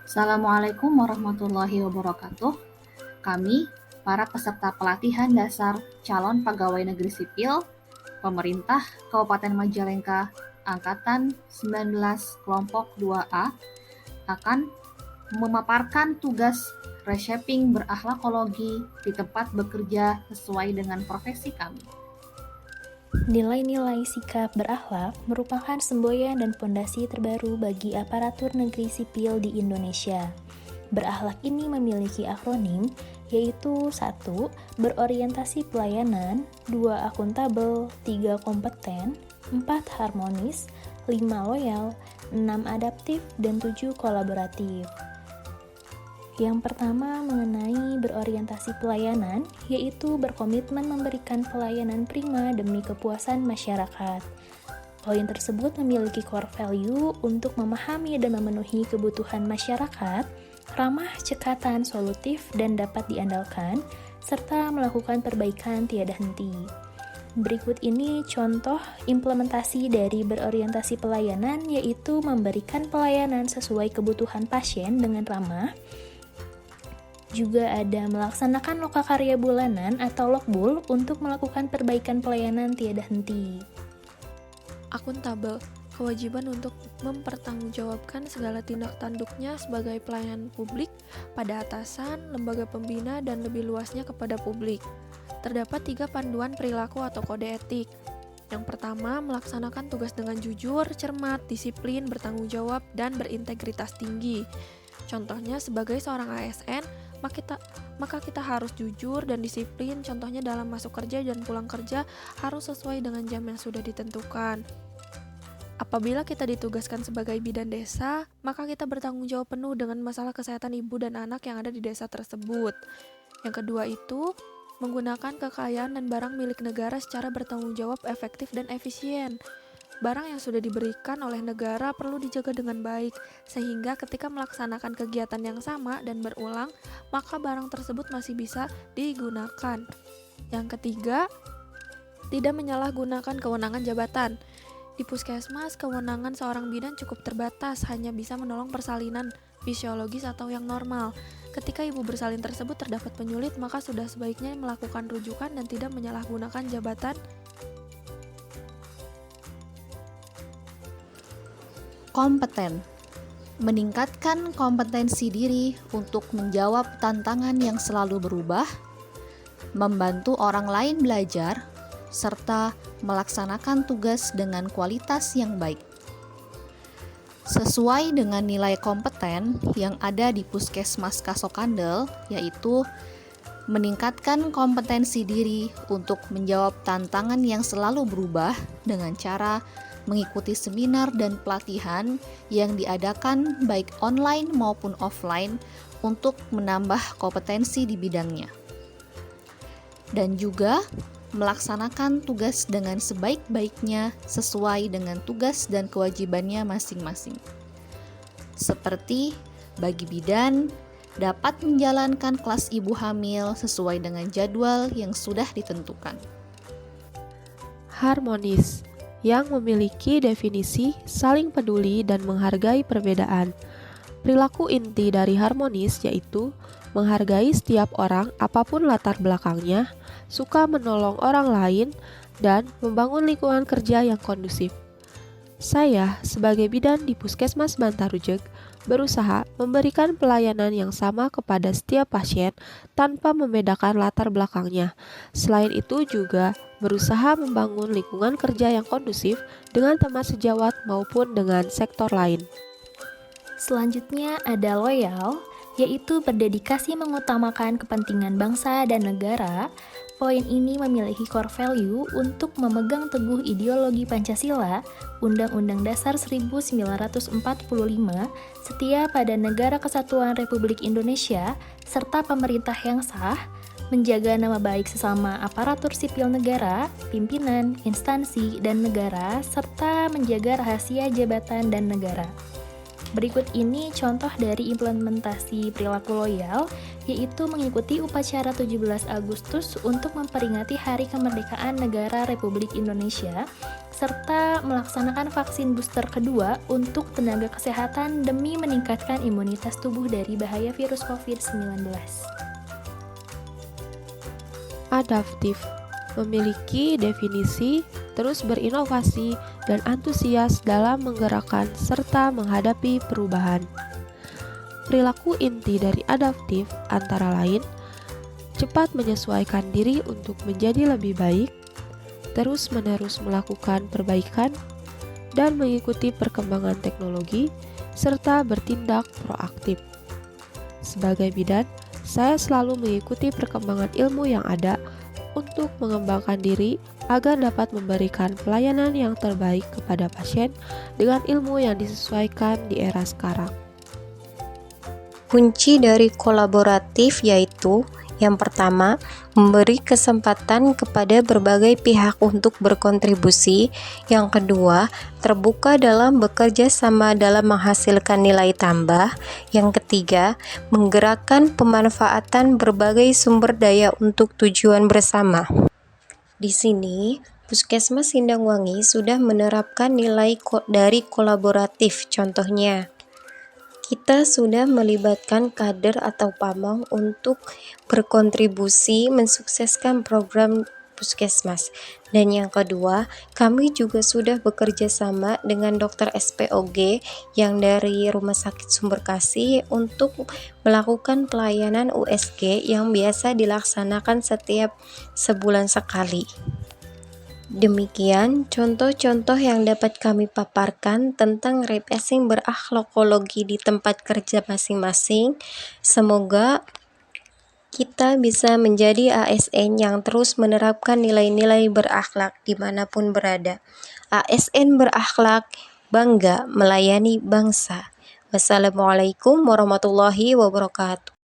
Assalamualaikum warahmatullahi wabarakatuh. Kami, para peserta pelatihan dasar calon pegawai negeri sipil, pemerintah Kabupaten Majalengka, Angkatan 19 Kelompok 2A, akan memaparkan tugas reshaping berakhlakologi di tempat bekerja sesuai dengan profesi kami. Nilai-nilai sikap berakhlak merupakan semboyan dan fondasi terbaru bagi aparatur negeri sipil di Indonesia. Berakhlak ini memiliki akronim, yaitu 1. Berorientasi pelayanan, 2. Akuntabel, 3. Kompeten, 4. Harmonis, 5. Loyal, 6. Adaptif, dan 7. Kolaboratif. Yang pertama mengenai berorientasi pelayanan, yaitu berkomitmen memberikan pelayanan prima demi kepuasan masyarakat. Poin tersebut memiliki core value untuk memahami dan memenuhi kebutuhan masyarakat, ramah, cekatan, solutif, dan dapat diandalkan, serta melakukan perbaikan tiada henti. Berikut ini contoh implementasi dari berorientasi pelayanan, yaitu memberikan pelayanan sesuai kebutuhan pasien dengan ramah. Juga ada melaksanakan lokakarya bulanan atau lokbul untuk melakukan perbaikan pelayanan tiada henti. Akuntabel, kewajiban untuk mempertanggungjawabkan segala tindak tanduknya sebagai pelayan publik pada atasan, lembaga pembina, dan lebih luasnya kepada publik. Terdapat 3 panduan perilaku atau kode etik. Yang pertama, melaksanakan tugas dengan jujur, cermat, disiplin, bertanggung jawab, dan berintegritas tinggi. Contohnya sebagai seorang ASN, maka kita harus jujur dan disiplin, contohnya dalam masuk kerja dan pulang kerja harus sesuai dengan jam yang sudah ditentukan. Apabila kita ditugaskan sebagai bidan desa, maka kita bertanggung jawab penuh dengan masalah kesehatan ibu dan anak yang ada di desa tersebut. Yang kedua itu, menggunakan kekayaan dan barang milik negara secara bertanggung jawab, efektif, dan efisien. Barang yang sudah diberikan oleh negara perlu dijaga dengan baik, sehingga ketika melaksanakan kegiatan yang sama dan berulang, maka barang tersebut masih bisa digunakan. Yang ketiga, tidak menyalahgunakan kewenangan jabatan. Di puskesmas, kewenangan seorang bidan cukup terbatas, hanya bisa menolong persalinan fisiologis atau yang normal. Ketika ibu bersalin tersebut terdapat penyulit, maka sudah sebaiknya melakukan rujukan dan tidak menyalahgunakan jabatan. Kompeten, meningkatkan kompetensi diri untuk menjawab tantangan yang selalu berubah, membantu orang lain belajar, serta melaksanakan tugas dengan kualitas yang baik. Sesuai dengan nilai kompeten yang ada di Puskesmas Kasokandel, yaitu meningkatkan kompetensi diri untuk menjawab tantangan yang selalu berubah dengan cara mengikuti seminar dan pelatihan yang diadakan baik online maupun offline untuk menambah kompetensi di bidangnya. Dan juga melaksanakan tugas dengan sebaik-baiknya sesuai dengan tugas dan kewajibannya masing-masing. Seperti bagi bidan, dapat menjalankan kelas ibu hamil sesuai dengan jadwal yang sudah ditentukan. Harmonis, yang memiliki definisi saling peduli dan menghargai perbedaan. Perilaku inti dari harmonis yaitu menghargai setiap orang apapun latar belakangnya, suka menolong orang lain, dan membangun lingkungan kerja yang kondusif. Saya, sebagai bidan di Puskesmas Bantarujeg, berusaha memberikan pelayanan yang sama kepada setiap pasien tanpa membedakan latar belakangnya. Selain itu juga berusaha membangun lingkungan kerja yang kondusif dengan teman sejawat maupun dengan sektor lain. Selanjutnya ada loyal, yaitu berdedikasi mengutamakan kepentingan bangsa dan negara. Poin ini memiliki core value untuk memegang teguh ideologi Pancasila, Undang-Undang Dasar 1945, setia pada Negara Kesatuan Republik Indonesia, serta pemerintah yang sah, menjaga nama baik sesama aparatur sipil negara, pimpinan, instansi, dan negara, serta menjaga rahasia jabatan dan negara. Berikut ini contoh dari implementasi perilaku loyal, yaitu mengikuti upacara 17 Agustus untuk memperingati Hari Kemerdekaan Negara Republik Indonesia, serta melaksanakan vaksin booster kedua untuk tenaga kesehatan demi meningkatkan imunitas tubuh dari bahaya virus COVID-19. Adaptif memiliki definisi, terus berinovasi, dan antusias dalam menggerakkan serta menghadapi perubahan. Perilaku inti dari adaptif antara lain, cepat menyesuaikan diri untuk menjadi lebih baik, terus-menerus melakukan perbaikan, dan mengikuti perkembangan teknologi, serta bertindak proaktif. Sebagai bidan, saya selalu mengikuti perkembangan ilmu yang ada untuk mengembangkan diri agar dapat memberikan pelayanan yang terbaik kepada pasien dengan ilmu yang disesuaikan di era sekarang. Kunci dari kolaboratif yaitu yang pertama, memberi kesempatan kepada berbagai pihak untuk berkontribusi. Yang kedua, terbuka dalam bekerja sama dalam menghasilkan nilai tambah. Yang ketiga, menggerakkan pemanfaatan berbagai sumber daya untuk tujuan bersama. Di sini, Puskesmas Sindangwangi sudah menerapkan nilai dari kolaboratif. Contohnya, kita sudah melibatkan kader atau pamong untuk berkontribusi mensukseskan program Puskesmas. Dan yang kedua, kami juga sudah bekerja sama dengan dokter SPOG yang dari Rumah Sakit Sumberkasih untuk melakukan pelayanan USG yang biasa dilaksanakan setiap sebulan sekali. Demikian contoh-contoh yang dapat kami paparkan tentang refreshing berakhlakologi di tempat kerja masing-masing. Semoga kita bisa menjadi ASN yang terus menerapkan nilai-nilai berakhlak dimanapun berada. ASN berakhlak, bangga melayani bangsa. Wassalamualaikum warahmatullahi wabarakatuh.